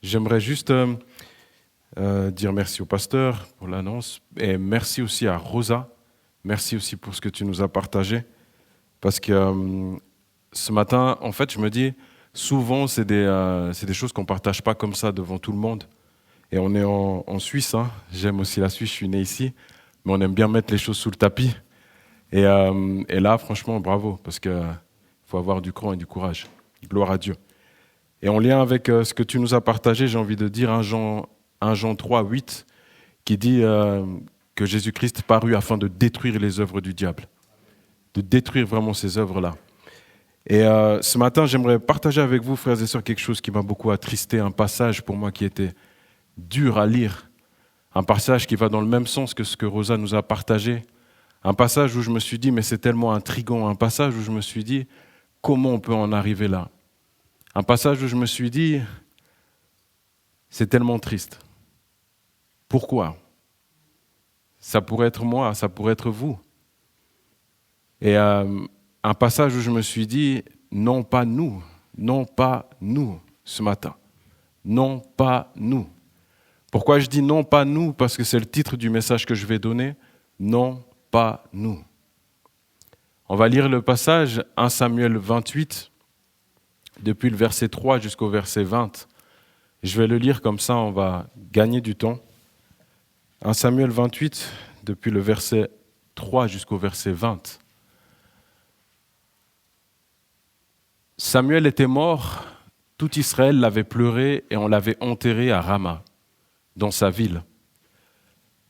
J'aimerais juste dire merci au pasteur pour l'annonce et merci aussi à Rosa. Merci aussi pour ce que tu nous as partagé. Parce que ce matin, en fait, je me dis, souvent, c'est des choses qu'on ne partage pas comme ça devant tout le monde. Et on est en Suisse, hein. J'aime aussi la Suisse, je suis né ici, mais on aime bien mettre les choses sous le tapis. Et là, franchement, bravo, parce qu'il faut avoir du cran et du courage. Gloire à Dieu. Et en lien avec ce que tu nous as partagé, j'ai envie de dire 1 Jean 3, 8, qui dit que Jésus-Christ parut afin de détruire les œuvres du diable, de détruire vraiment ces œuvres-là. Et ce matin, j'aimerais partager avec vous, frères et sœurs, quelque chose qui m'a beaucoup attristé, un passage pour moi qui était dur à lire, un passage qui va dans le même sens que ce que Rosa nous a partagé, un passage où je me suis dit, mais c'est tellement intriguant, un passage où je me suis dit, comment on peut en arriver là ? Un passage où je me suis dit, c'est tellement triste. Pourquoi ? Ça pourrait être moi, ça pourrait être vous. Et un passage où je me suis dit, non pas nous ce matin. Non pas nous. Pourquoi je dis non pas nous ? Parce que c'est le titre du message que je vais donner. Non pas nous. On va lire le passage 1 Samuel 28, depuis le verset 3 jusqu'au verset 20. Je vais le lire comme ça, on va gagner du temps. 1 Samuel 28, depuis le verset 3 jusqu'au verset 20. Samuel était mort, tout Israël l'avait pleuré et on l'avait enterré à Rama, dans sa ville.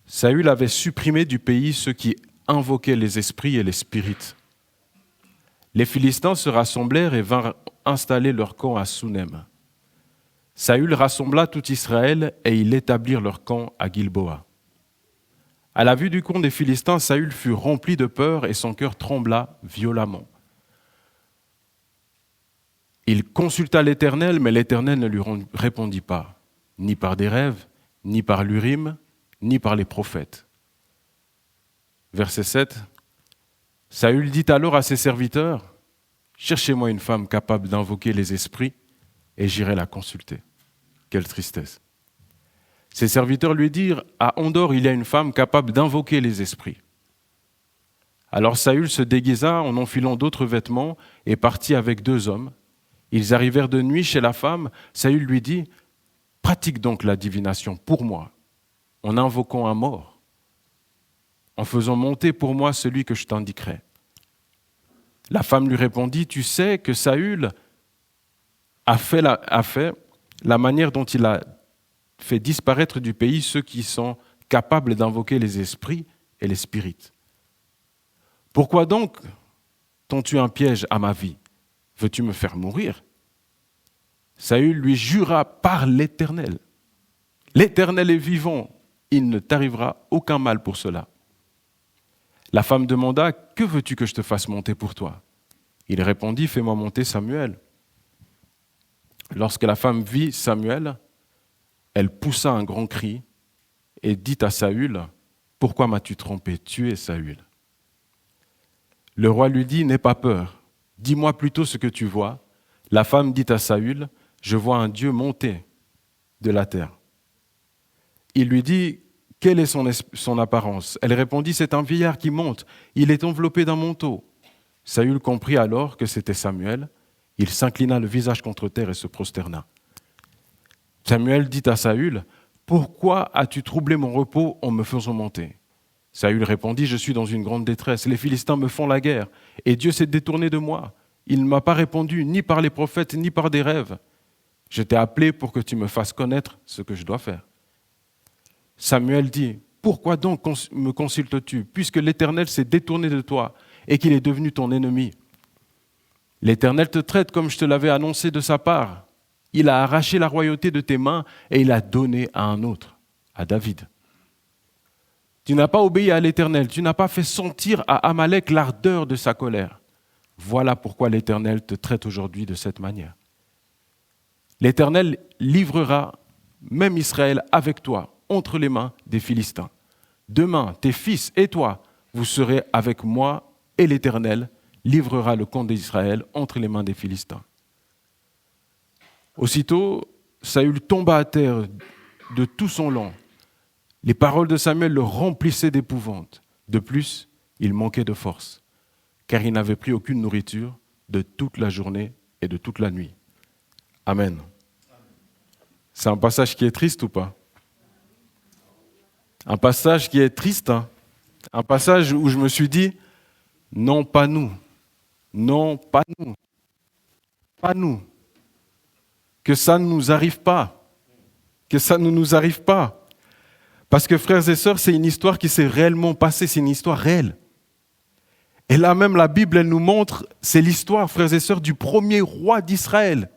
Saül avait supprimé du pays ceux qui invoquaient les esprits et les spirites. Les Philistins se rassemblèrent et vinrent installer leur camp à Sunem. Saül rassembla tout Israël et ils établirent leur camp à Gilboa. À la vue du camp des Philistins, Saül fut rempli de peur et son cœur trembla violemment. Il consulta l'Éternel, mais l'Éternel ne lui répondit pas, ni par des rêves, ni par l'Urim, ni par les prophètes. Verset 7. Saül dit alors à ses serviteurs, « Cherchez-moi une femme capable d'invoquer les esprits, et j'irai la consulter. » Quelle tristesse. Ses serviteurs lui dirent, « À Endor, il y a une femme capable d'invoquer les esprits. » Alors Saül se déguisa en enfilant d'autres vêtements et partit avec 2 hommes. Ils arrivèrent de nuit chez la femme. Saül lui dit, « Pratique donc la divination pour moi, en invoquant un mort, en faisant monter pour moi celui que je t'indiquerai. » La femme lui répondit, « Tu sais que Saül a fait la manière dont il a fait disparaître du pays ceux qui sont capables d'invoquer les esprits et les spirites. Pourquoi donc tends-tu un piège à ma vie ? Veux-tu me faire mourir ?» Saül lui jura par l'Éternel. « L'Éternel est vivant, il ne t'arrivera aucun mal pour cela. » La femme demanda, « Que veux-tu que je te fasse monter pour toi ?» Il répondit, « Fais-moi monter Samuel. » Lorsque la femme vit Samuel, elle poussa un grand cri et dit à Saül, « Pourquoi m'as-tu trompé ? Tu es Saül. » Le roi lui dit, « N'aie pas peur, dis-moi plutôt ce que tu vois. » La femme dit à Saül, « Je vois un Dieu monter de la terre. » Il lui dit, « Quelle est son apparence ?» Elle répondit, « C'est un vieillard qui monte, il est enveloppé d'un manteau. » Saül comprit alors que c'était Samuel. Il s'inclina le visage contre terre et se prosterna. Samuel dit à Saül, « Pourquoi as-tu troublé mon repos en me faisant monter ?» Saül répondit, « Je suis dans une grande détresse. Les Philistins me font la guerre et Dieu s'est détourné de moi. Il ne m'a pas répondu ni par les prophètes ni par des rêves. Je t'ai appelé pour que tu me fasses connaître ce que je dois faire. » Samuel dit, « Pourquoi donc me consultes-tu, puisque l'Éternel s'est détourné de toi et qu'il est devenu ton ennemi ? L'Éternel te traite comme je te l'avais annoncé de sa part. Il a arraché la royauté de tes mains et il l'a donnée à un autre, à David. Tu n'as pas obéi à l'Éternel, tu n'as pas fait sentir à Amalek l'ardeur de sa colère. Voilà pourquoi l'Éternel te traite aujourd'hui de cette manière. L'Éternel livrera même Israël avec toi entre les mains des Philistins. Demain, tes fils et toi, vous serez avec moi et l'Éternel livrera le camp d'Israël entre les mains des Philistins. » Aussitôt, Saül tomba à terre de tout son long. Les paroles de Samuel le remplissaient d'épouvante. De plus, il manquait de force, car il n'avait pris aucune nourriture de toute la journée et de toute la nuit. Amen. C'est un passage qui est triste ou pas? Un passage qui est triste, hein? Un passage où je me suis dit, non, pas nous. Non, pas nous. Pas nous. Que ça ne nous arrive pas. Que ça ne nous arrive pas. Parce que frères et sœurs, c'est une histoire qui s'est réellement passée, c'est une histoire réelle. Et là même, la Bible, elle nous montre, c'est l'histoire, frères et sœurs, du premier roi d'Israël.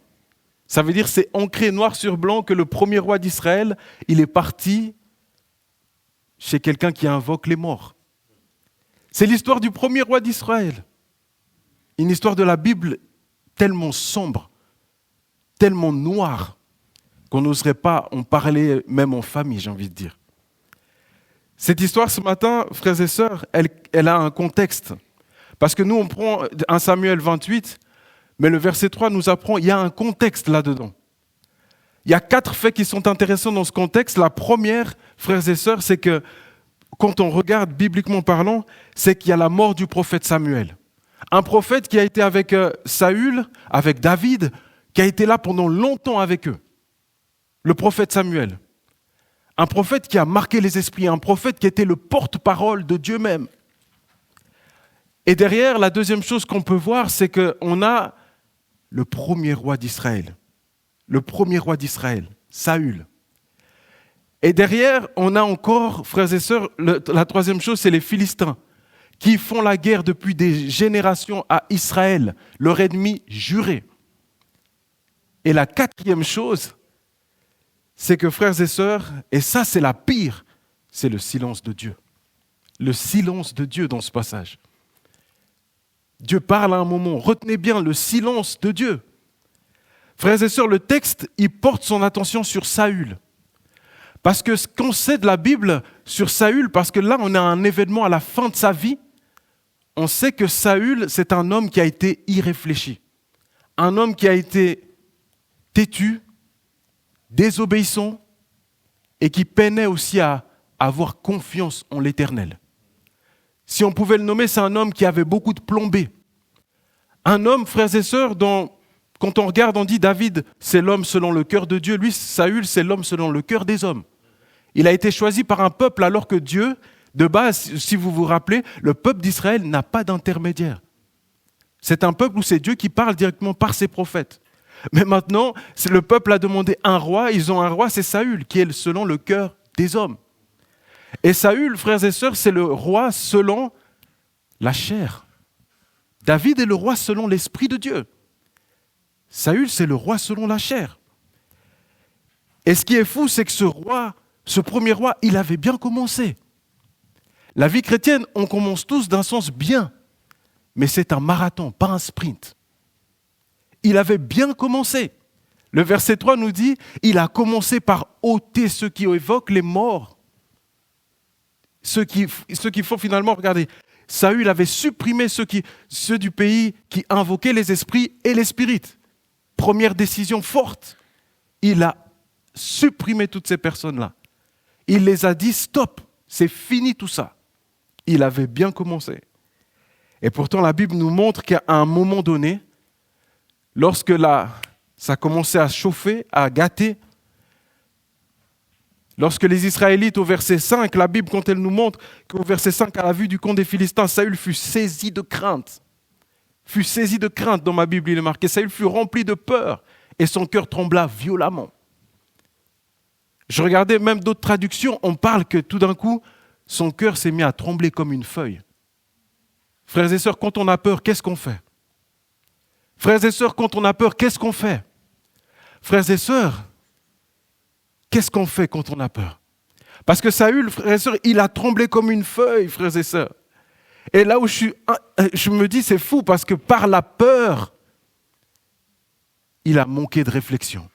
Ça veut dire, c'est ancré noir sur blanc que le premier roi d'Israël, il est parti chez quelqu'un qui invoque les morts. C'est l'histoire du premier roi d'Israël. Une histoire de la Bible tellement sombre, tellement noire, qu'on n'oserait pas en parler même en famille, j'ai envie de dire. Cette histoire, ce matin, frères et sœurs, elle a un contexte. Parce que nous, on prend 1 Samuel 28, mais le verset 3 nous apprend, il y a un contexte là-dedans. Il y a 4 faits qui sont intéressants dans ce contexte. La première, frères et sœurs, c'est que quand on regarde bibliquement parlant, c'est qu'il y a la mort du prophète Samuel. Un prophète qui a été avec Saül, avec David, qui a été là pendant longtemps avec eux. Le prophète Samuel. Un prophète qui a marqué les esprits, un prophète qui était le porte-parole de Dieu même. Et derrière, la deuxième chose qu'on peut voir, c'est qu'on a le premier roi d'Israël. Le premier roi d'Israël, Saül. Et derrière, on a encore, frères et sœurs, la troisième chose, c'est les Philistins, qui font la guerre depuis des générations à Israël, leur ennemi juré. Et la quatrième chose, c'est que, frères et sœurs, et ça c'est la pire, c'est le silence de Dieu. Le silence de Dieu dans ce passage. Dieu parle à un moment, retenez bien le silence de Dieu. Frères et sœurs, le texte, il porte son attention sur Saül. Parce que ce qu'on sait de la Bible sur Saül, parce que là on a un événement à la fin de sa vie, on sait que Saül, c'est un homme qui a été irréfléchi. Un homme qui a été têtu, désobéissant et qui peinait aussi à avoir confiance en l'Éternel. Si on pouvait le nommer, c'est un homme qui avait beaucoup de plombées. Un homme, frères et sœurs, dont, quand on regarde, on dit David, c'est l'homme selon le cœur de Dieu. Lui, Saül, c'est l'homme selon le cœur des hommes. Il a été choisi par un peuple alors que Dieu, de base, si vous vous rappelez, le peuple d'Israël n'a pas d'intermédiaire. C'est un peuple où c'est Dieu qui parle directement par ses prophètes. Mais maintenant, le peuple a demandé un roi, ils ont un roi, c'est Saül, qui est selon le cœur des hommes. Et Saül, frères et sœurs, c'est le roi selon la chair. David est le roi selon l'Esprit de Dieu. Saül, c'est le roi selon la chair. Et ce qui est fou, c'est que ce premier roi, il avait bien commencé. La vie chrétienne, on commence tous d'un sens bien, mais c'est un marathon, pas un sprint. Il avait bien commencé. Le verset 3 nous dit, il a commencé par ôter ceux qui évoquent les morts. Ceux qui font finalement, regardez, Saül avait supprimé ceux du pays qui invoquaient les esprits et les spirites. Première décision forte. Il a supprimé toutes ces personnes-là. Il les a dit, stop, c'est fini tout ça. Il avait bien commencé. Et pourtant, la Bible nous montre qu'à un moment donné, lorsque ça commençait à chauffer, à gâter, lorsque les Israélites, au verset 5, la Bible, quand elle nous montre qu'au verset 5, à la vue du camp des Philistins, Saül fut saisi de crainte. Fut saisi de crainte, dans ma Bible, il est marqué. Saül fut rempli de peur et son cœur trembla violemment. Je regardais même d'autres traductions, on parle que tout d'un coup, son cœur s'est mis à trembler comme une feuille. Frères et sœurs, quand on a peur, qu'est-ce qu'on fait? Frères et sœurs, quand on a peur, qu'est-ce qu'on fait? Frères et sœurs, qu'est-ce qu'on fait quand on a peur? Parce que Saül, frères et sœurs, il a tremblé comme une feuille, frères et sœurs. Et là où je me dis, c'est fou, parce que par la peur, il a manqué de réflexion.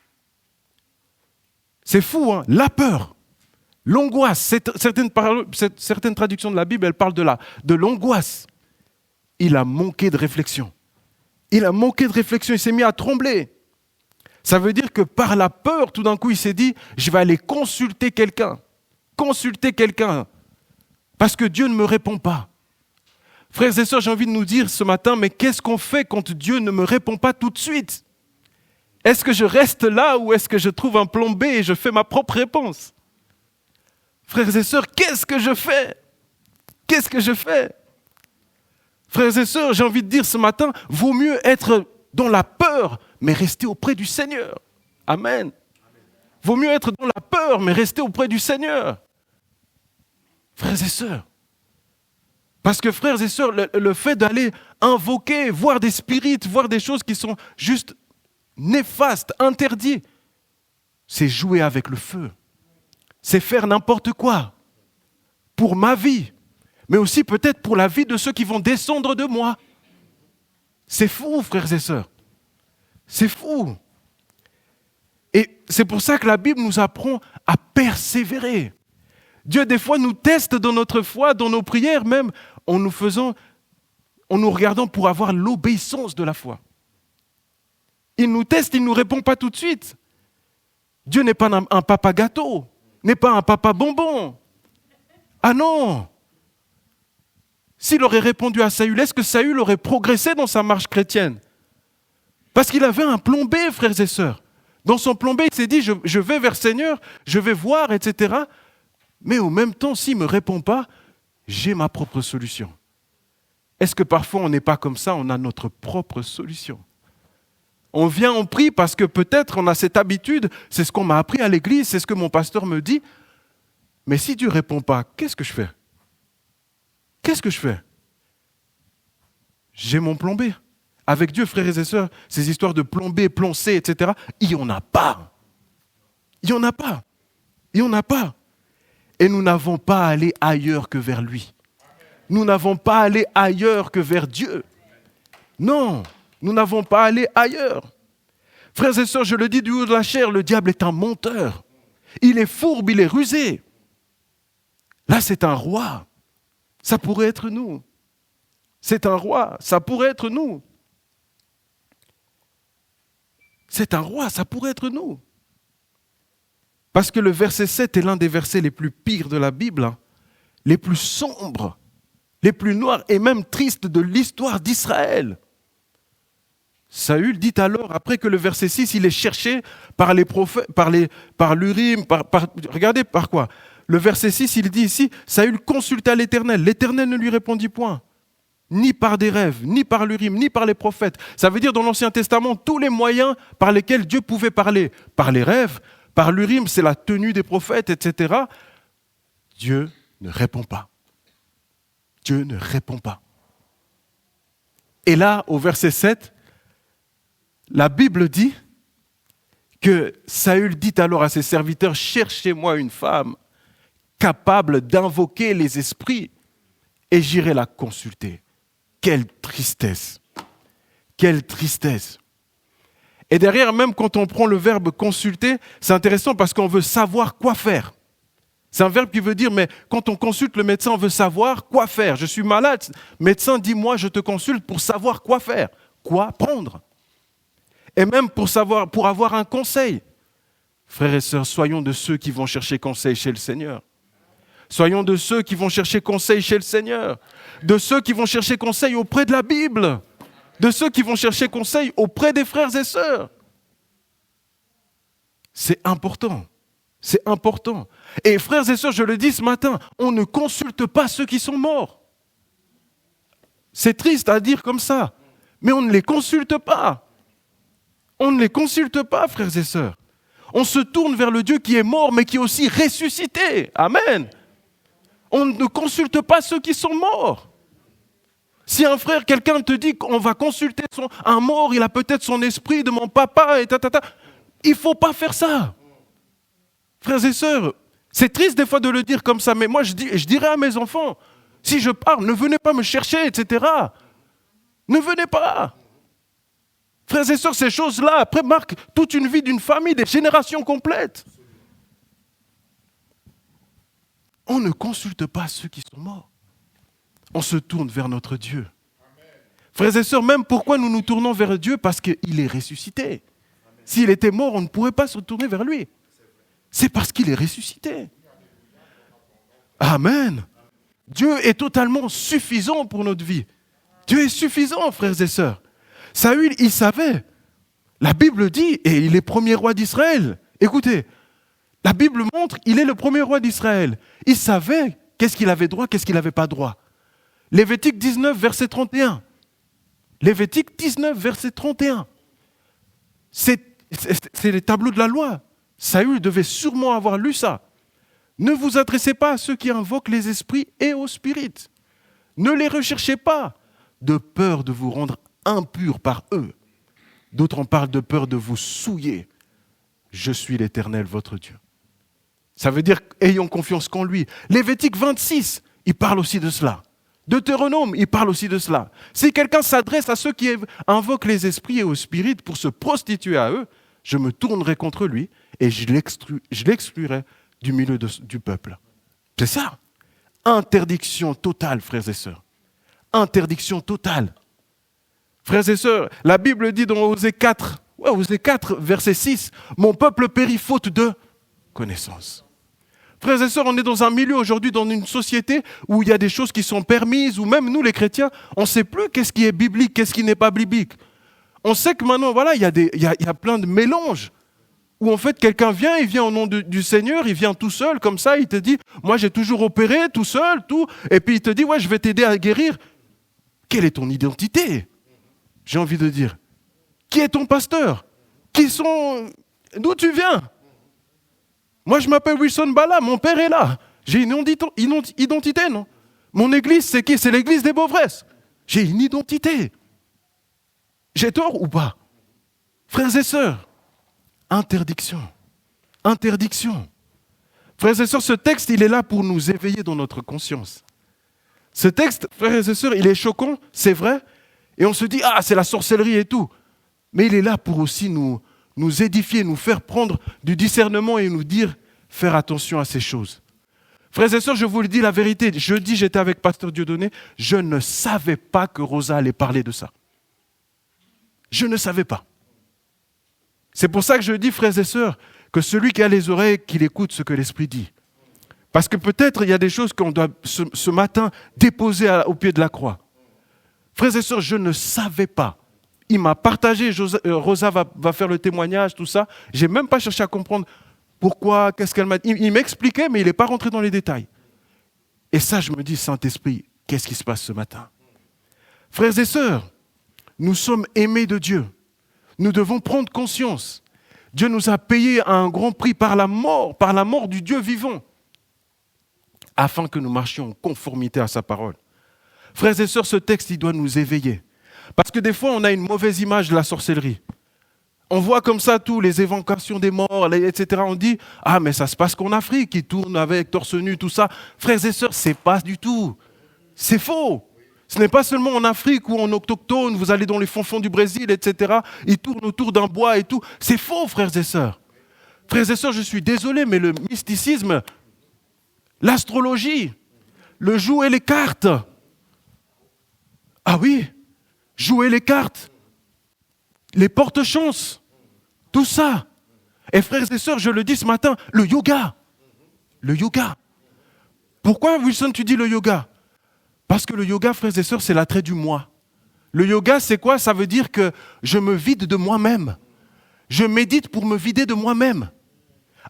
C'est fou, hein? La peur, l'angoisse. Certaines traductions de la Bible, elles parlent de l'angoisse. Il a manqué de réflexion. Il a manqué de réflexion, il s'est mis à trembler. Ça veut dire que par la peur, tout d'un coup, il s'est dit, je vais aller consulter quelqu'un. Consulter quelqu'un. Parce que Dieu ne me répond pas. Frères et sœurs, j'ai envie de nous dire ce matin, mais qu'est-ce qu'on fait quand Dieu ne me répond pas tout de suite? Est-ce que je reste là ou est-ce que je trouve un plan B et je fais ma propre réponse? Frères et sœurs, qu'est-ce que je fais? Qu'est-ce que je fais? Frères et sœurs, j'ai envie de dire ce matin, vaut mieux être dans la peur, mais rester auprès du Seigneur. Amen. Vaut mieux être dans la peur, mais rester auprès du Seigneur. Frères et sœurs. Parce que frères et sœurs, le fait d'aller invoquer, voir des spirites, voir des choses qui sont juste néfastes, interdites, c'est jouer avec le feu. C'est faire n'importe quoi. Pour ma vie, mais aussi peut-être pour la vie de ceux qui vont descendre de moi. C'est fou, frères et sœurs. C'est fou. Et c'est pour ça que la Bible nous apprend à persévérer. Dieu, des fois, nous teste dans notre foi, dans nos prières même, en nous regardant pour avoir l'obéissance de la foi. Il nous teste, il ne nous répond pas tout de suite. Dieu n'est pas un papa gâteau, n'est pas un papa bonbon. Ah non! S'il aurait répondu à Saül, est-ce que Saül aurait progressé dans sa marche chrétienne? Parce qu'il avait un plan B, frères et sœurs. Dans son plan B, il s'est dit, je vais vers le Seigneur, je vais voir, etc. Mais au même temps, s'il ne me répond pas, j'ai ma propre solution. Est-ce que parfois on n'est pas comme ça, on a notre propre solution? On vient, on prie parce que peut-être on a cette habitude, c'est ce qu'on m'a appris à l'église, c'est ce que mon pasteur me dit. Mais si Dieu ne répond pas, qu'est-ce que je fais? Qu'est-ce que je fais? J'ai mon plan B. Avec Dieu, frères et sœurs, ces histoires de plan B, plan C, etc., il n'y en a pas. Il n'y en a pas. Il n'y en a pas. Et nous n'avons pas à aller ailleurs que vers lui. Nous n'avons pas à aller ailleurs que vers Dieu. Non, nous n'avons pas à aller ailleurs. Frères et sœurs, je le dis du haut de la chair, le diable est un menteur. Il est fourbe, il est rusé. Là, c'est un roi. Ça pourrait être nous. C'est un roi, ça pourrait être nous. C'est un roi, ça pourrait être nous. Parce que le verset 7 est l'un des versets les plus pires de la Bible, les plus sombres, les plus noirs et même tristes de l'histoire d'Israël. Saül dit alors, après que le verset 6, il est cherché par les prophètes, par l'Urim, regardez par quoi? Le verset 6, il dit ici, Saül consulta l'Éternel. L'Éternel ne lui répondit point. Ni par des rêves, ni par l'Urim, ni par les prophètes. Ça veut dire dans l'Ancien Testament, tous les moyens par lesquels Dieu pouvait parler. Par les rêves, par l'Urim, c'est la tenue des prophètes, etc. Dieu ne répond pas. Dieu ne répond pas. Et là, au verset 7, la Bible dit que Saül dit alors à ses serviteurs, « Cherchez-moi une femme capable d'invoquer les esprits et j'irai la consulter. » Quelle tristesse! Quelle tristesse! Et derrière, même quand on prend le verbe consulter, c'est intéressant parce qu'on veut savoir quoi faire. C'est un verbe qui veut dire, mais quand on consulte le médecin, on veut savoir quoi faire. Je suis malade, médecin, dis-moi, je te consulte pour savoir quoi faire, quoi prendre. Et même pour avoir un conseil. Frères et sœurs, soyons de ceux qui vont chercher conseil chez le Seigneur. Soyons de ceux qui vont chercher conseil chez le Seigneur. De ceux qui vont chercher conseil auprès de la Bible. De ceux qui vont chercher conseil auprès des frères et sœurs. C'est important. C'est important. Et frères et sœurs, je le dis ce matin, on ne consulte pas ceux qui sont morts. C'est triste à dire comme ça, mais on ne les consulte pas. On ne les consulte pas, frères et sœurs. On se tourne vers le Dieu qui est mort, mais qui est aussi ressuscité. Amen. On ne consulte pas ceux qui sont morts. Si un frère, quelqu'un te dit qu'on va consulter un mort, il a peut-être son esprit de mon papa, et il ne faut pas faire ça. Frères et sœurs, c'est triste des fois de le dire comme ça, mais moi je dirais à mes enfants, si je pars, ne venez pas me chercher, etc. Ne venez pas. Frères et sœurs, ces choses-là, après, marquent toute une vie d'une famille, des générations complètes. On ne consulte pas ceux qui sont morts. On se tourne vers notre Dieu. Amen. Frères et sœurs, même pourquoi nous nous tournons vers Dieu? Parce qu'il est ressuscité. Amen. S'il était mort, on ne pourrait pas se tourner vers lui. C'est parce qu'il est ressuscité. Amen. Dieu est totalement suffisant pour notre vie. Dieu est suffisant, frères et sœurs. Saül, il savait. La Bible dit, et il est premier roi d'Israël. Écoutez, la Bible montre, il est le premier roi d'Israël. Il savait qu'est-ce qu'il avait droit, qu'est-ce qu'il n'avait pas droit. Lévitique 19, verset 31. Lévitique 19, verset 31. C'est les tableaux de la loi. Saül devait sûrement avoir lu ça. Ne vous adressez pas à ceux qui invoquent les esprits et aux spirites. Ne les recherchez pas, de peur de vous rendre impurs par eux. D'autres en parlent de peur de vous souiller. Je suis l'Éternel, votre Dieu. Ça veut dire, ayons confiance qu'en lui. Lévitique 26, il parle aussi de cela. Deutéronome, il parle aussi de cela. Si quelqu'un s'adresse à ceux qui invoquent les esprits et aux spirites pour se prostituer à eux, je me tournerai contre lui et je l'exclurai du milieu du peuple. C'est ça. Interdiction totale, frères et sœurs. Interdiction totale. Frères et sœurs, la Bible dit dans Osée 4, verset 6, « Mon peuple périt faute de connaissance. » Frères et sœurs, on est dans un milieu aujourd'hui, dans une société où il y a des choses qui sont permises, où même nous, les chrétiens, on ne sait plus qu'est-ce qui est biblique, qu'est-ce qui n'est pas biblique. On sait que maintenant, voilà, il y a plein de mélanges, où en fait, quelqu'un vient, il vient au nom du Seigneur, il vient tout seul, comme ça, il te dit, moi j'ai toujours opéré, tout seul, tout, et puis il te dit, ouais, je vais t'aider à guérir. Quelle est ton identité ? J'ai envie de dire, qui est ton pasteur ? D'où tu viens ? Moi, je m'appelle Wilson Bala, mon père est là. J'ai une identité, non ? Mon église, c'est qui ? C'est l'église des Beauvresses. J'ai une identité. J'ai tort ou pas ? Frères et sœurs, interdiction. Interdiction. Frères et sœurs, ce texte, il est là pour nous éveiller dans notre conscience. Ce texte, frères et sœurs, il est choquant, c'est vrai. Et on se dit, ah, c'est la sorcellerie et tout. Mais il est là pour aussi nous édifier, nous faire prendre du discernement et nous dire, faire attention à ces choses. Frères et sœurs, je vous le dis la vérité. Jeudi, j'étais avec Pasteur Dieudonné. Je ne savais pas que Rosa allait parler de ça. Je ne savais pas. C'est pour ça que je dis, frères et sœurs, que celui qui a les oreilles, qu'il écoute ce que l'Esprit dit. Parce que peut-être il y a des choses qu'on doit ce matin déposer au pied de la croix. Frères et sœurs, je ne savais pas. Il m'a partagé, Rosa va faire le témoignage, tout ça. Je n'ai même pas cherché à comprendre pourquoi, qu'est-ce qu'elle m'a dit. Il m'expliquait, mais il n'est pas rentré dans les détails. Et ça, je me dis, Saint-Esprit, qu'est-ce qui se passe ce matin ? Frères et sœurs, nous sommes aimés de Dieu. Nous devons prendre conscience. Dieu nous a payé à un grand prix par la mort du Dieu vivant, afin que nous marchions en conformité à sa parole. Frères et sœurs, ce texte, il doit nous éveiller. Parce que des fois, on a une mauvaise image de la sorcellerie. On voit comme ça tous les évocations des morts, etc. On dit, ah mais ça se passe qu'en Afrique, ils tournent avec torse nu, tout ça. Frères et sœurs, c'est pas du tout. C'est faux. Ce n'est pas seulement en Afrique ou en autochtone, vous allez dans les fonds du Brésil, etc. Ils tournent autour d'un bois et tout. C'est faux, frères et sœurs. Frères et sœurs, je suis désolé, mais le mysticisme, l'astrologie, le jouer les cartes. Ah oui, jouer les cartes, les porte-chances, tout ça. Et frères et sœurs, je le dis ce matin, le yoga. Le yoga. Pourquoi, Wilson, tu dis le yoga ? Parce que le yoga, frères et sœurs, c'est l'attrait du moi. Le yoga, c'est quoi ? Ça veut dire que je me vide de moi-même. Je médite pour me vider de moi-même.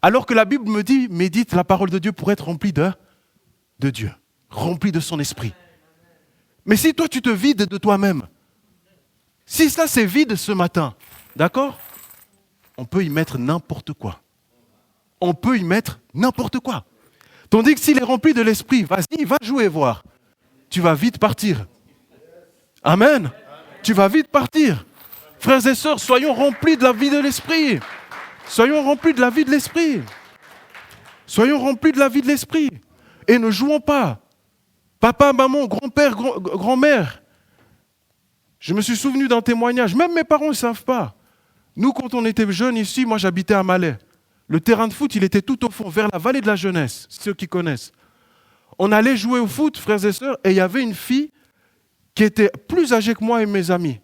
Alors que la Bible me dit, médite la parole de Dieu pour être rempli de Dieu, rempli de son esprit. Mais si toi, tu te vides de toi-même, si ça c'est vide ce matin, d'accord ? On peut y mettre n'importe quoi. On peut y mettre n'importe quoi. Tandis que s'il est rempli de l'esprit, vas-y, va jouer voir. Tu vas vite partir. Amen. Tu vas vite partir. Frères et sœurs, soyons remplis de la vie de l'esprit. Soyons remplis de la vie de l'esprit. Soyons remplis de la vie de l'esprit. Et ne jouons pas. Papa, maman, grand-père, grand-mère. Je me suis souvenu d'un témoignage. Même mes parents ne savent pas. Nous, quand on était jeunes ici, moi j'habitais à Malais. Le terrain de foot, il était tout au fond, vers la vallée de la jeunesse, ceux qui connaissent. On allait jouer au foot, frères et sœurs, et il y avait une fille qui était plus âgée que moi et mes amis.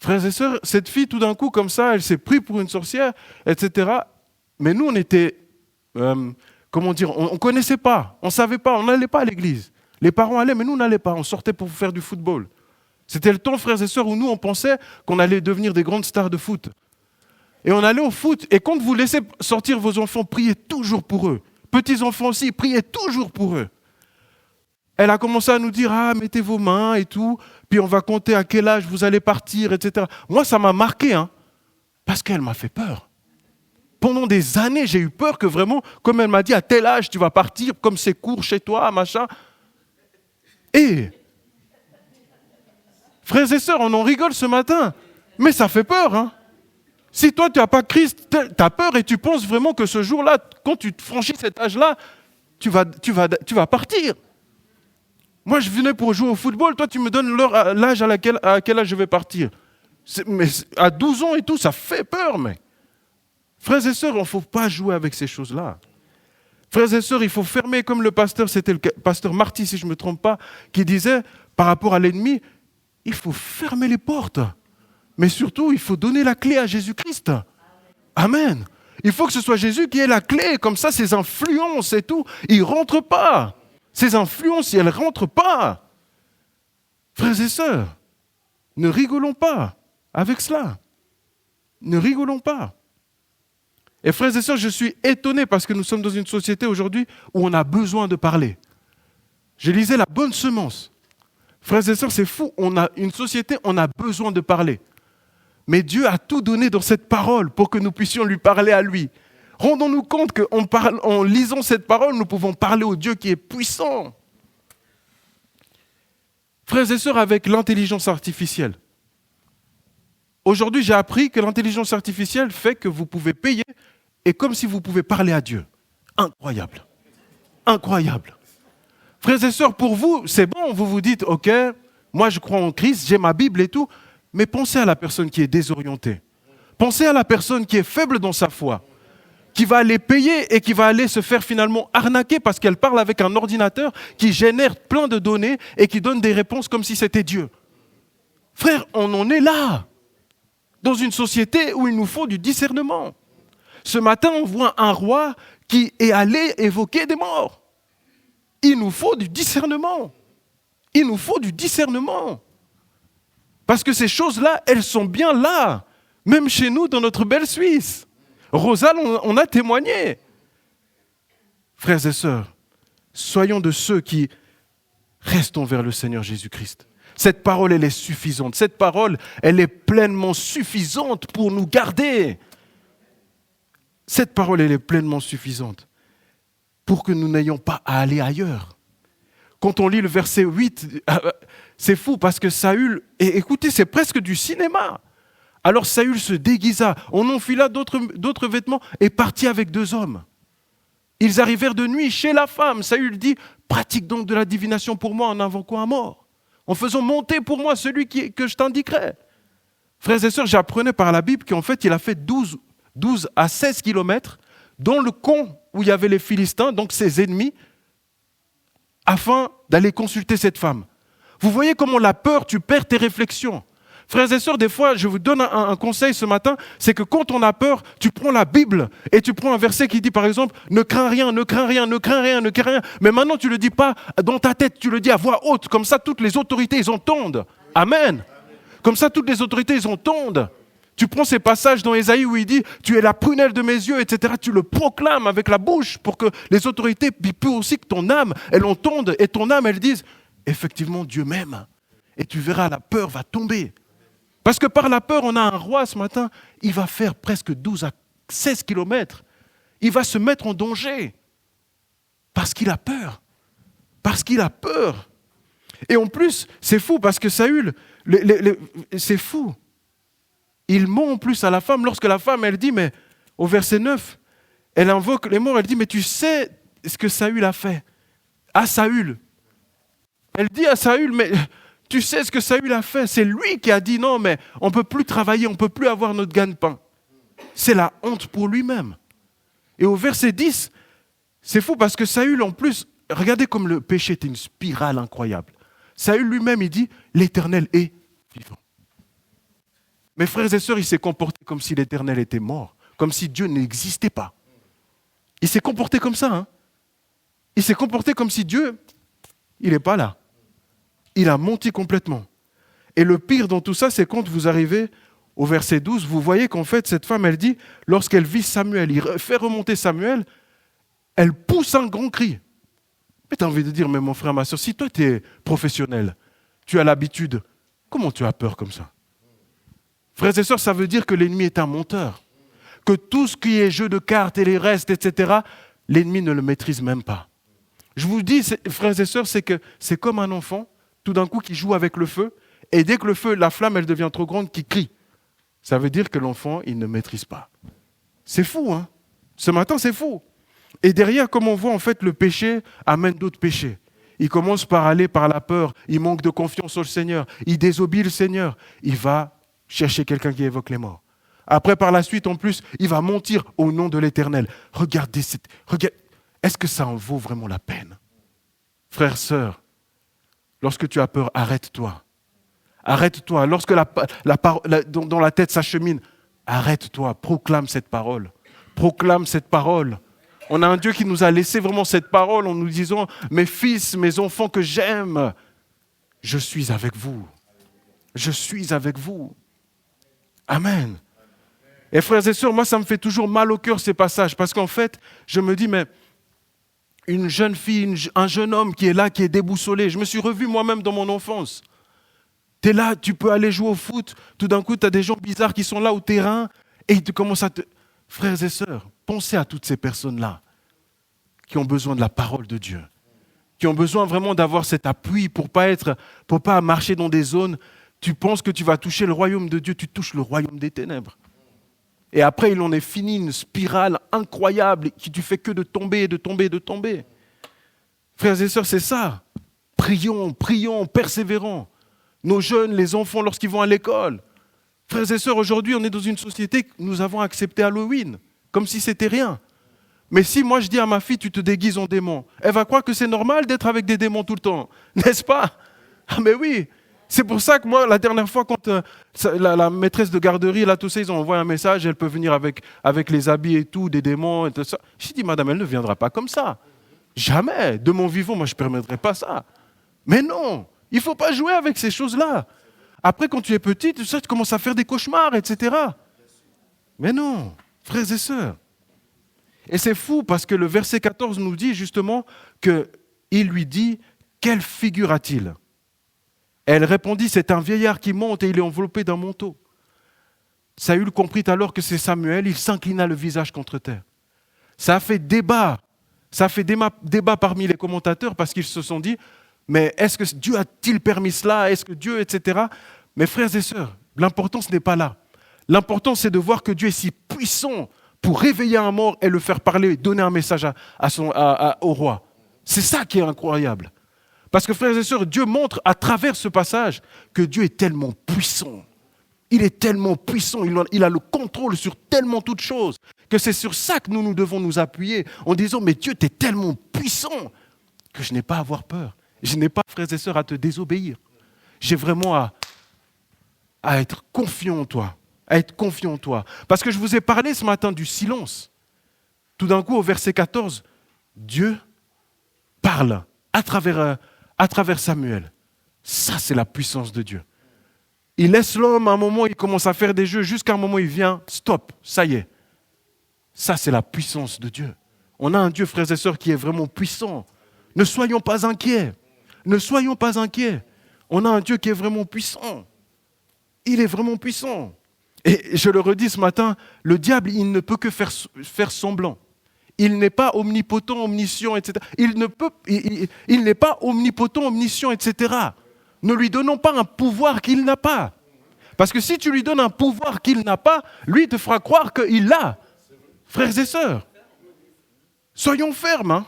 Frères et sœurs, cette fille, tout d'un coup, comme ça, elle s'est prise pour une sorcière, etc. Mais nous, on était, comment dire, on ne connaissait pas, on ne savait pas, on n'allait pas à l'église. Les parents allaient, mais nous, on n'allait pas, on sortait pour faire du football. C'était le temps, frères et sœurs, où nous, on pensait qu'on allait devenir des grandes stars de foot. Et on allait au foot, et quand vous laissez sortir vos enfants, priez toujours pour eux. Petits-enfants aussi, priez toujours pour eux. Elle a commencé à nous dire, mettez vos mains et tout, puis on va compter à quel âge vous allez partir, etc. Moi, ça m'a marqué, parce qu'elle m'a fait peur. Pendant des années, j'ai eu peur que vraiment, comme elle m'a dit, à tel âge, tu vas partir, comme c'est court chez toi, machin. Et, frères et sœurs, on en rigole ce matin, mais ça fait peur, Si toi, tu n'as pas Christ, tu as peur et tu penses vraiment que ce jour-là, quand tu franchis cet âge-là, tu vas partir. Moi, je venais pour jouer au football, toi, tu me donnes l'âge à quel âge je vais partir. Mais à 12 ans et tout, ça fait peur, mec. Frères et sœurs, il ne faut pas jouer avec ces choses-là. Frères et sœurs, il faut fermer, comme le pasteur, c'était le pasteur Marty, si je ne me trompe pas, qui disait, par rapport à l'ennemi, il faut fermer les portes. Mais surtout, il faut donner la clé à Jésus-Christ. Amen. Il faut que ce soit Jésus qui ait la clé, comme ça, ses influences et tout, ils ne rentrent pas. Ces influences, elles ne rentrent pas. Frères et sœurs, ne rigolons pas avec cela. Ne rigolons pas. Et frères et sœurs, je suis étonné parce que nous sommes dans une société aujourd'hui où on a besoin de parler. Je lisais La Bonne Semence. Frères et sœurs, c'est fou. On a une société, on a besoin de parler. Mais Dieu a tout donné dans cette parole pour que nous puissions lui parler à lui. Rendons-nous compte qu'en lisant cette parole, nous pouvons parler au Dieu qui est puissant. Frères et sœurs, avec l'intelligence artificielle. Aujourd'hui, j'ai appris que l'intelligence artificielle fait que vous pouvez payer et comme si vous pouvez parler à Dieu. Incroyable. Incroyable. Frères et sœurs, pour vous, c'est bon, vous vous dites, ok, moi je crois en Christ, j'ai ma Bible et tout, mais pensez à la personne qui est désorientée. Pensez à la personne qui est faible dans sa foi, qui va aller payer et qui va aller se faire finalement arnaquer parce qu'elle parle avec un ordinateur qui génère plein de données et qui donne des réponses comme si c'était Dieu. Frère, on en est là, dans une société où il nous faut du discernement. Ce matin, on voit un roi qui est allé évoquer des morts. Il nous faut du discernement. Il nous faut du discernement. Parce que ces choses-là, elles sont bien là, même chez nous, dans notre belle Suisse. Rosal, on a témoigné. Frères et sœurs, soyons de ceux qui restons vers le Seigneur Jésus-Christ. Cette parole, elle est suffisante. Cette parole, elle est pleinement suffisante pour nous garder. Cette parole, elle est pleinement suffisante pour que nous n'ayons pas à aller ailleurs. Quand on lit le verset 8, c'est fou parce que Saül, et écoutez, c'est presque du cinéma. Alors Saül se déguisa, on enfila d'autres vêtements et partit avec 2 hommes. Ils arrivèrent de nuit chez la femme. Saül dit, pratique donc de la divination pour moi en invoquant un mort, en faisant monter pour moi celui que je t'indiquerai. Frères et sœurs, j'apprenais par la Bible qu'en fait, il a fait 12 à 16 kilomètres dans le camp où il y avait les Philistins, donc ses ennemis, afin d'aller consulter cette femme. Vous voyez comment la peur, tu perds tes réflexions. Frères et sœurs, des fois, je vous donne un conseil ce matin, c'est que quand on a peur, tu prends la Bible et tu prends un verset qui dit par exemple « Ne crains rien, ne crains rien, ne crains rien, ne crains rien ». Mais maintenant, tu ne le dis pas dans ta tête, tu le dis à voix haute. Comme ça, toutes les autorités, ils entendent. Amen. Comme ça, toutes les autorités, ils entendent. Tu prends ces passages dans Ésaïe où il dit « Tu es la prunelle de mes yeux », etc. Tu le proclames avec la bouche pour que les autorités, puis pour aussi que ton âme, elle entende et ton âme, elle dise « Effectivement, Dieu m'aime ». Et tu verras, la peur va tomber. Parce que par la peur, on a un roi ce matin, il va faire presque 12 à 16 kilomètres. Il va se mettre en danger. Parce qu'il a peur. Parce qu'il a peur. Et en plus, c'est fou parce que Saül, c'est fou. Il ment en plus à la femme. Lorsque la femme, elle dit, mais au verset 9, elle invoque les morts, elle dit, mais tu sais ce que Saül a fait à Saül. Elle dit à Saül, mais tu sais ce que Saül a fait. C'est lui qui a dit, non, mais on ne peut plus travailler, on ne peut plus avoir notre gagne-pain. C'est la honte pour lui-même. Et au verset 10, c'est fou parce que Saül, en plus, regardez comme le péché était une spirale incroyable. Saül lui-même, il dit, l'Éternel est vivant. Mes frères et sœurs, il s'est comporté comme si l'Éternel était mort, comme si Dieu n'existait pas. Il s'est comporté comme ça. Hein. Il s'est comporté comme si Dieu, il n'est pas là. Il a menti complètement. Et le pire dans tout ça, c'est quand vous arrivez au verset 12, vous voyez qu'en fait, cette femme, elle dit, lorsqu'elle vit Samuel, il fait remonter Samuel, elle pousse un grand cri. Mais tu as envie de dire, mais mon frère, ma soeur, si toi tu es professionnel, tu as l'habitude, comment tu as peur comme ça? Frères et sœurs, ça veut dire que l'ennemi est un menteur. Que tout ce qui est jeu de cartes et les restes, etc., l'ennemi ne le maîtrise même pas. Je vous dis, frères et sœurs, c'est que c'est comme un enfant, tout d'un coup, qui joue avec le feu, et dès que le feu, la flamme, elle devient trop grande, qui crie. Ça veut dire que l'enfant, il ne maîtrise pas. C'est fou, hein? Ce matin, c'est fou. Et derrière, comme on voit, en fait, le péché amène d'autres péchés. Il commence par aller par la peur, il manque de confiance au Seigneur, il désobéit le Seigneur, il va chercher quelqu'un qui évoque les morts. Après, par la suite, en plus, il va mentir au nom de l'Éternel. Regardez, est-ce que ça en vaut vraiment la peine? Frère, sœur, lorsque tu as peur, arrête-toi. Arrête-toi. Lorsque dans la tête s'achemine, arrête-toi, proclame cette parole. Proclame cette parole. On a un Dieu qui nous a laissé vraiment cette parole en nous disant, mes fils, mes enfants que j'aime, je suis avec vous. Je suis avec vous. Amen. Et frères et sœurs, moi ça me fait toujours mal au cœur ces passages, parce qu'en fait, je me dis, mais une jeune fille, un jeune homme qui est là, qui est déboussolé, je me suis revu moi-même dans mon enfance. Tu es là, tu peux aller jouer au foot, tout d'un coup tu as des gens bizarres qui sont là au terrain, et ils te commencent à te... Frères et sœurs, pensez à toutes ces personnes-là qui ont besoin de la parole de Dieu, qui ont besoin vraiment d'avoir cet appui pour pas marcher dans des zones. Tu penses que tu vas toucher le royaume de Dieu, tu touches le royaume des ténèbres. Et après, il en est fini une spirale incroyable qui ne fait que de tomber, de tomber, de tomber. Frères et sœurs, c'est ça. Prions, prions, persévérons. Nos jeunes, les enfants, lorsqu'ils vont à l'école. Frères et sœurs, aujourd'hui, on est dans une société que nous avons accepté Halloween, comme si c'était rien. Mais si moi je dis à ma fille, tu te déguises en démon, elle va croire que c'est normal d'être avec des démons tout le temps, n'est-ce pas? Ah mais oui. C'est pour ça que moi, la dernière fois, quand la maîtresse de garderie, là, tout ça, ils ont envoyé un message, elle peut venir avec les habits et tout, des démons et tout ça. J'ai dit, madame, elle ne viendra pas comme ça. Jamais. De mon vivant, moi, je ne permettrai pas ça. Mais non, il ne faut pas jouer avec ces choses-là. Après, quand tu es petit, tu commences à faire des cauchemars, etc. Mais non, frères et sœurs. Et c'est fou parce que le verset 14 nous dit justement qu'il lui dit, quelle figure a-t-il ? Elle répondit, c'est un vieillard qui monte et il est enveloppé d'un manteau. Saül comprit alors que c'est Samuel, il s'inclina le visage contre terre. Ça a fait débat parmi les commentateurs parce qu'ils se sont dit, mais est-ce que Dieu a-t-il permis cela? Est-ce que Dieu, etc. Mes frères et sœurs, l'important ce n'est pas là. L'important c'est de voir que Dieu est si puissant pour réveiller un mort et le faire parler, donner un message au roi. C'est ça qui est incroyable. Parce que frères et sœurs, Dieu montre à travers ce passage que Dieu est tellement puissant. Il est tellement puissant, il a le contrôle sur tellement toutes choses, que c'est sur ça que nous devons nous appuyer en disant, mais Dieu, tu es tellement puissant que je n'ai pas à avoir peur. Je n'ai pas, frères et sœurs, à te désobéir. J'ai vraiment à être confiant en toi, à être confiant en toi. Parce que je vous ai parlé ce matin du silence. Tout d'un coup, au verset 14, Dieu parle à travers Samuel. Ça, c'est la puissance de Dieu. Il laisse l'homme, à un moment, il commence à faire des jeux, jusqu'à un moment, il vient, stop, ça y est. Ça, c'est la puissance de Dieu. On a un Dieu, frères et sœurs, qui est vraiment puissant. Ne soyons pas inquiets. Ne soyons pas inquiets. On a un Dieu qui est vraiment puissant. Il est vraiment puissant. Et je le redis ce matin, le diable, il ne peut que faire semblant. Il n'est pas omnipotent, omniscient, etc. Il n'est pas omnipotent, omniscient, etc. Ne lui donnons pas un pouvoir qu'il n'a pas. Parce que si tu lui donnes un pouvoir qu'il n'a pas, lui te fera croire qu'il l'a. Frères et sœurs, soyons fermes. Hein.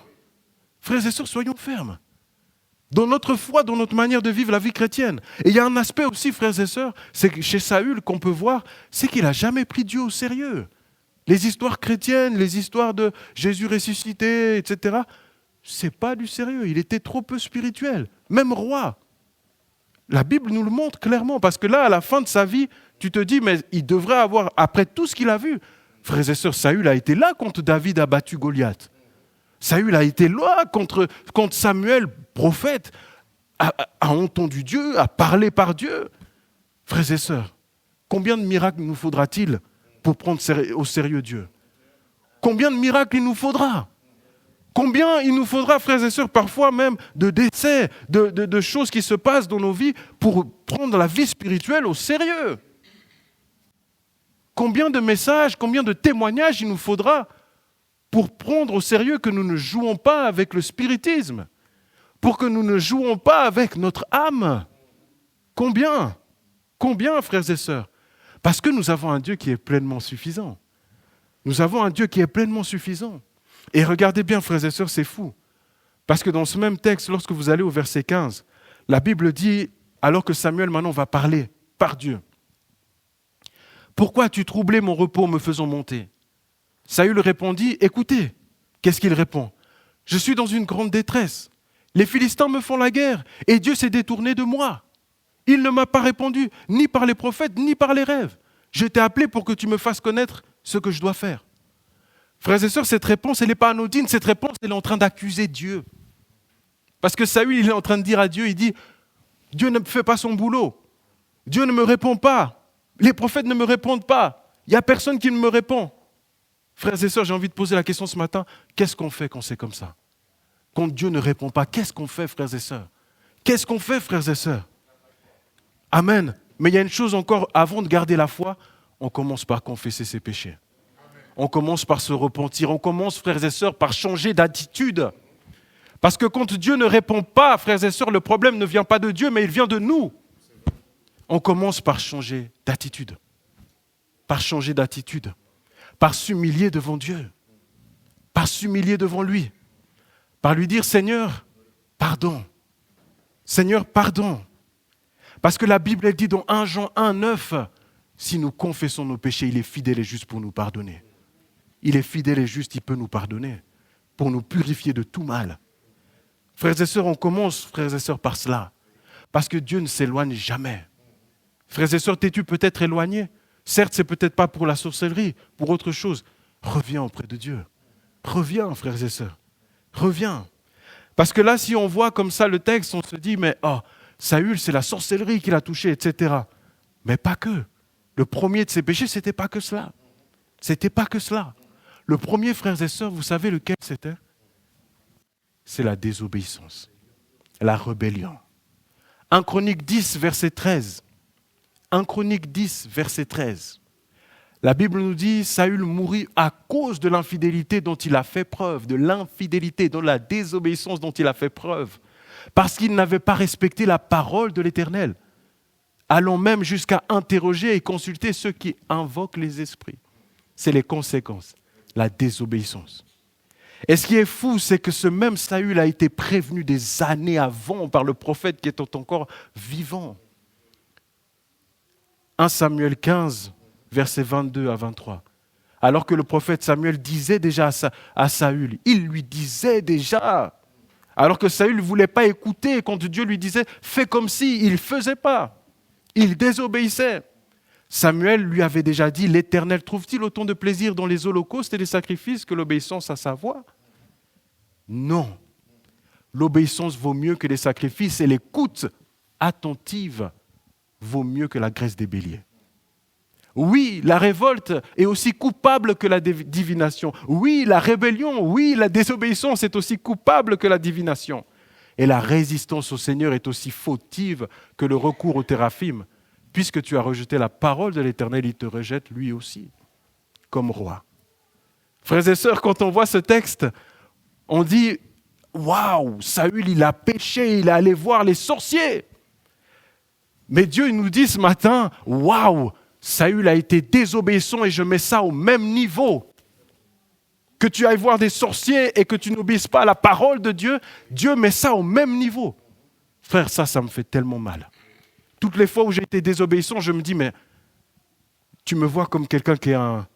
Frères et sœurs, soyons fermes. Dans notre foi, dans notre manière de vivre la vie chrétienne. Et il y a un aspect aussi, frères et sœurs, c'est que chez Saül qu'on peut voir, c'est qu'il n'a jamais pris Dieu au sérieux. Les histoires chrétiennes, les histoires de Jésus ressuscité, etc., ce n'est pas du sérieux. Il était trop peu spirituel. Même roi. La Bible nous le montre clairement, parce que là, à la fin de sa vie, Tu te dis, mais il devrait avoir, après tout ce qu'il a vu, frères et sœurs, Saül a été là quand David a battu Goliath. Saül a été là quand Samuel, prophète, a entendu Dieu, a parlé par Dieu. Frères et sœurs, combien de miracles nous faudra-t-il pour prendre au sérieux Dieu? Combien de miracles il nous faudra? Combien il nous faudra, frères et sœurs, parfois même de décès, de choses qui se passent dans nos vies pour prendre la vie spirituelle au sérieux? Combien de messages, combien de témoignages il nous faudra pour prendre au sérieux que nous ne jouons pas avec le spiritisme, pour que nous ne jouons pas avec notre âme? Combien? Combien, frères et sœurs? Parce que nous avons un Dieu qui est pleinement suffisant. Nous avons un Dieu qui est pleinement suffisant. Et regardez bien, frères et sœurs, c'est fou. Parce que dans ce même texte, lorsque vous allez au verset 15, la Bible dit, alors que Samuel maintenant va parler par Dieu, « Pourquoi as-tu troublé mon repos en me faisant monter ?» Saül répondit, « Écoutez, qu'est-ce qu'il répond? Je suis dans une grande détresse. Les Philistins me font la guerre et Dieu s'est détourné de moi. Il ne m'a pas répondu, ni par les prophètes, ni par les rêves. Je t'ai appelé pour que tu me fasses connaître ce que je dois faire. » Frères et sœurs, cette réponse, elle n'est pas anodine. Cette réponse, elle est en train d'accuser Dieu. Parce que Saül, il est en train de dire à Dieu, il dit, Dieu ne fait pas son boulot. Dieu ne me répond pas. Les prophètes ne me répondent pas. Il n'y a personne qui ne me répond. Frères et sœurs, j'ai envie de poser la question ce matin, qu'est-ce qu'on fait quand c'est comme ça? Quand Dieu ne répond pas, qu'est-ce qu'on fait, frères et sœurs? Qu'est-ce qu'on fait, frères et sœurs? Amen. Mais il y a une chose encore, avant de garder la foi, on commence par confesser ses péchés. On commence par se repentir. On commence, frères et sœurs, par changer d'attitude. Parce que quand Dieu ne répond pas, frères et sœurs, le problème ne vient pas de Dieu, mais il vient de nous. On commence par changer d'attitude. Par changer d'attitude. Par s'humilier devant Dieu. Par s'humilier devant lui. Par lui dire, Seigneur, pardon. Seigneur, pardon. Parce que la Bible, elle dit dans 1 Jean 1, 9, si nous confessons nos péchés, il est fidèle et juste pour nous pardonner. Il est fidèle et juste, il peut nous pardonner, pour nous purifier de tout mal. Frères et sœurs, on commence, frères et sœurs, par cela. Parce que Dieu ne s'éloigne jamais. Frères et sœurs, t'es-tu peut-être éloigné? Certes, c'est peut-être pas pour la sorcellerie, pour autre chose. Reviens auprès de Dieu. Reviens, frères et sœurs. Reviens. Parce que là, si on voit comme ça le texte, on se dit, mais Saül, c'est la sorcellerie qui l'a touché, etc. Mais pas que. Le premier de ses péchés, c'était pas que cela. C'était pas que cela. Le premier, frères et sœurs, vous savez lequel c'était? C'est la désobéissance, la rébellion. 1 Chronique 10, verset 13. 1 Chronique 10, verset 13. La Bible nous dit, Saül mourut à cause de l'infidélité dont il a fait preuve, de l'infidélité, de la désobéissance dont il a fait preuve, parce qu'il n'avait pas respecté la parole de l'Éternel. Allons même jusqu'à interroger et consulter ceux qui invoquent les esprits. C'est les conséquences, la désobéissance. Et ce qui est fou, c'est que ce même Saül a été prévenu des années avant par le prophète qui était encore vivant. 1 Samuel 15, versets 22 à 23. Alors que le prophète Samuel disait déjà à Saül, il lui disait déjà, alors que Saül ne voulait pas écouter quand Dieu lui disait « fais comme si », il ne faisait pas, il désobéissait. Samuel lui avait déjà dit, l'Éternel trouve-t-il autant de plaisir dans les holocaustes et les sacrifices que l'obéissance à sa voix? Non. L'obéissance vaut mieux que les sacrifices et l'écoute attentive vaut mieux que la graisse des béliers. Oui, la révolte est aussi coupable que la divination. Oui, la rébellion, oui, la désobéissance est aussi coupable que la divination. Et la résistance au Seigneur est aussi fautive que le recours au téraphim. Puisque tu as rejeté la parole de l'Éternel, il te rejette lui aussi, comme roi. Frères et sœurs, quand on voit ce texte, on dit « Waouh, Saül, il a péché, il est allé voir les sorciers !» Mais Dieu il nous dit ce matin « Waouh, Saül a été désobéissant et je mets ça au même niveau. Que tu ailles voir des sorciers et que tu n'obéisses pas à la parole de Dieu, Dieu met ça au même niveau. » Frère, ça me fait tellement mal. Toutes les fois où j'ai été désobéissant, je me dis, mais tu me vois comme quelqu'un qui est un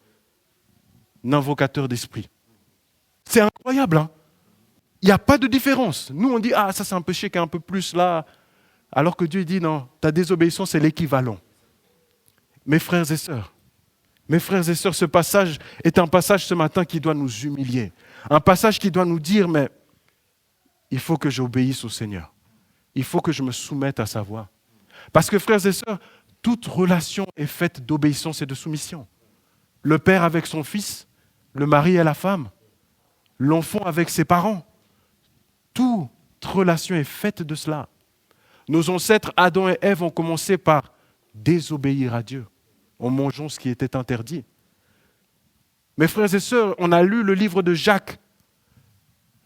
invocateur d'esprit. C'est incroyable, hein? Il n'y a pas de différence. Nous, on dit, ça c'est un péché qui est un peu plus là. Alors que Dieu dit, non, ta désobéissance est l'équivalent. Mes frères et sœurs, ce passage est un passage ce matin qui doit nous humilier. Un passage qui doit nous dire, mais il faut que j'obéisse au Seigneur. Il faut que je me soumette à sa voix. Parce que frères et sœurs, toute relation est faite d'obéissance et de soumission. Le père avec son fils, le mari et la femme, l'enfant avec ses parents. Toute relation est faite de cela. Nos ancêtres, Adam et Ève, ont commencé par désobéir à Dieu en mangeant ce qui était interdit. Mes frères et sœurs, on a lu le livre de Jacques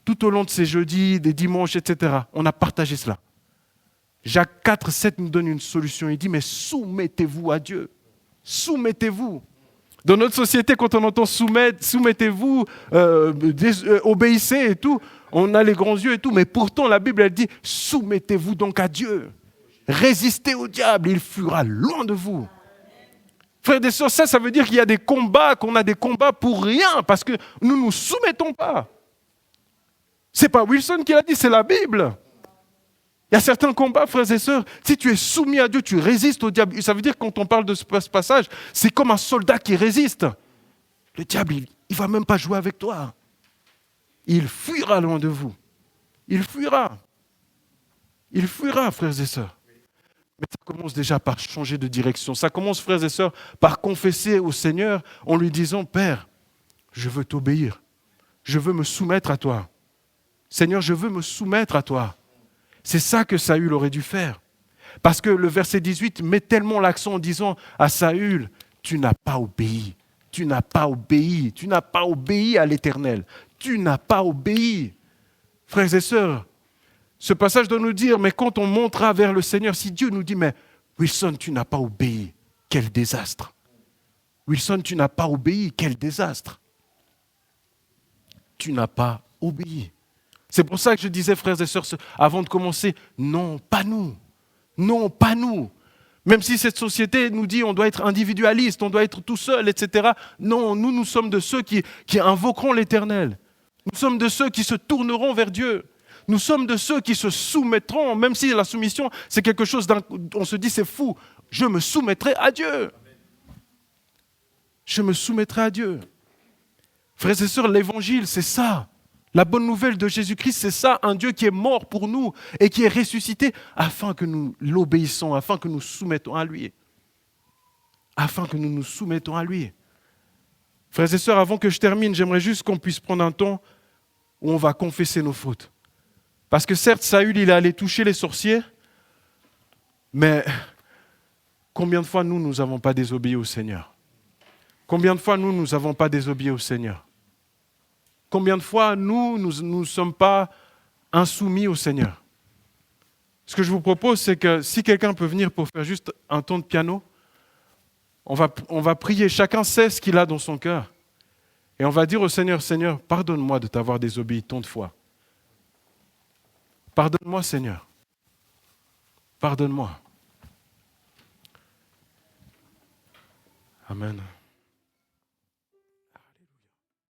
tout au long de ces jeudis, des dimanches, etc. On a partagé cela. Jacques 4, 7 nous donne une solution. Il dit, mais soumettez-vous à Dieu. Soumettez-vous. Dans notre société, quand on entend soumettre, soumettez-vous, obéissez et tout, on a les grands yeux et tout, mais pourtant la Bible elle dit, soumettez-vous donc à Dieu. Résistez au diable, il fuira loin de vous. Frères et sœurs, ça veut dire qu'il y a des combats, qu'on a des combats pour rien, parce que nous ne nous soumettons pas. Ce n'est pas Wilson qui l'a dit, c'est la Bible. Il y a certains combats, frères et sœurs, si tu es soumis à Dieu, tu résistes au diable. Ça veut dire que quand on parle de ce passage, c'est comme un soldat qui résiste. Le diable, il ne va même pas jouer avec toi. Il fuira loin de vous. Il fuira. Il fuira, frères et sœurs. Mais ça commence déjà par changer de direction. Ça commence, frères et sœurs, par confesser au Seigneur en lui disant, Père, je veux t'obéir. Je veux me soumettre à toi. Seigneur, je veux me soumettre à toi. C'est ça que Saül aurait dû faire. Parce que le verset 18 met tellement l'accent en disant à Saül, tu n'as pas obéi, tu n'as pas obéi, tu n'as pas obéi à l'Éternel, tu n'as pas obéi. Frères et sœurs, ce passage doit nous dire, mais quand on montera vers le Seigneur, si Dieu nous dit, mais Wilson, tu n'as pas obéi, quel désastre. Wilson, tu n'as pas obéi, quel désastre. Tu n'as pas obéi. C'est pour ça que je disais, frères et sœurs, avant de commencer, non, pas nous. Non, pas nous. Même si cette société nous dit on doit être individualiste, on doit être tout seul, etc. Non, nous sommes de ceux qui invoqueront l'Éternel. Nous sommes de ceux qui se tourneront vers Dieu. Nous sommes de ceux qui se soumettront, même si la soumission, c'est quelque chose on se dit c'est fou. Je me soumettrai à Dieu. Je me soumettrai à Dieu. Frères et sœurs, l'évangile, c'est ça. La bonne nouvelle de Jésus-Christ, c'est ça, un Dieu qui est mort pour nous et qui est ressuscité afin que nous l'obéissons, afin que nous soumettons à lui. Afin que nous nous soumettons à lui. Frères et sœurs, avant que je termine, j'aimerais juste qu'on puisse prendre un temps où on va confesser nos fautes. Parce que certes, Saül, il est allé toucher les sorciers, mais combien de fois nous n'avons pas désobéi au Seigneur? Combien de fois nous n'avons pas désobéi au Seigneur? Combien de fois nous ne sommes pas insoumis au Seigneur? Ce que je vous propose, c'est que si quelqu'un peut venir pour faire juste un ton de piano, on va prier, chacun sait ce qu'il a dans son cœur. Et on va dire au Seigneur, Seigneur, pardonne-moi de t'avoir désobéi tant de fois. Pardonne-moi, Seigneur. Pardonne-moi. Amen.